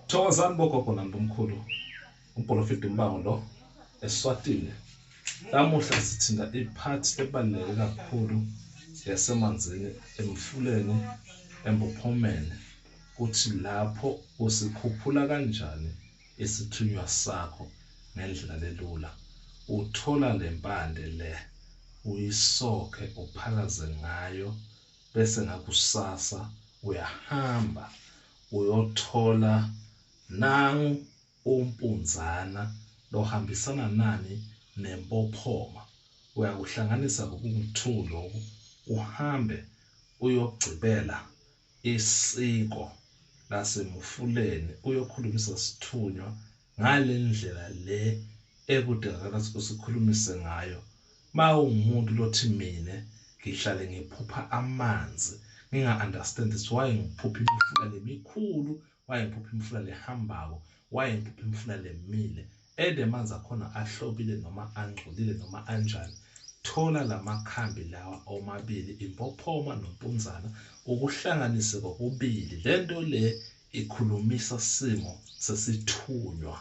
Thokozani bogogo nabomkhulu, uMprofeti Mbango lo eSwatini. Namuhla sithinta iphathi ebaluleke kakhulu yasemanzini emfuleni embophomeni, kuthi lapho usikhuphula kanjani isithunywa sakho ngendlela lelula. Uthola le mpande le, uyisokhe uphalaze ngayo, bese ngakusasa uyahamba uyothola nangu umpunzana lohambisana nani nempophoma. Uyakuhlanganisa ngokungu-2 lokhu, uhambe uyogcibela isiko lasemfuleni, uyokhulumisa sithunywa ngale ndlela le ekudingakala ukuthi usikhulumise ngayo. Mawumuntu lothi mina ngihlale ngiphupha amanzi, nginga-understand ukuthi why ngiphupha imifula lemikhulu, why ngiphupha imifula lehambako, why ngiphupha imifula lemile, edemanzi akhona ahlobile noma angcolile noma anjani. Thola lamakhambi lawa omabili, impophoma nompunzana, ukuhlanganise kokubili. Lento le ikhulumisa simo sesithunywa,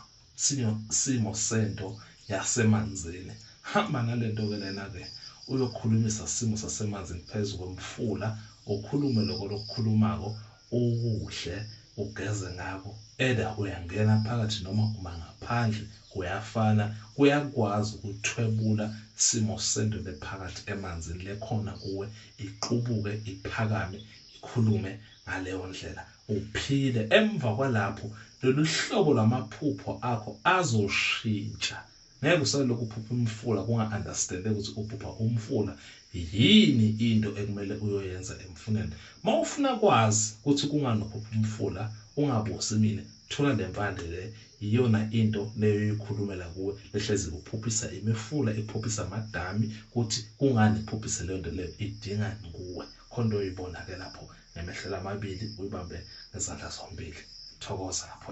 simo sento yasemanzini. Hamba nalento ke lena-ke uyokhulumisa simo sasemanzini phezu kwemfula, ukhulume lokho lokukhulumako, ukuhle ugeze ngako. Either uyangena phakathi noma uma ngaphandle, kuyafana, kuyakwazi ukuthwebula simo sento lephakathi emanzini lekhona kuwe, iqubuke, iphakame, ikhulume ngaleyo ndlela, uphile. Emva kwalapho lolu hlobo lwamaphupho akho azoshintsha. Ngeke usalokhu uphupha umfula kunga-understand ukuthi uphupha umfula yini into ekumele uyoyenza emfuneni. Mawufuna kwazi ukuthi kungani uphupha umfula, ungabusi mina, thola le mpande le, iyona into leyo ikhulumela kuwe, behlezi uphuphisa imifula, iphuphisa amadami, ukuthi kungani iphuphise leyo nto leyo, idinga kuwe. Khona uyoyibona ke lapho ngamehlo amabili, uyibambe ngezandla zombili. Thokoza lapho.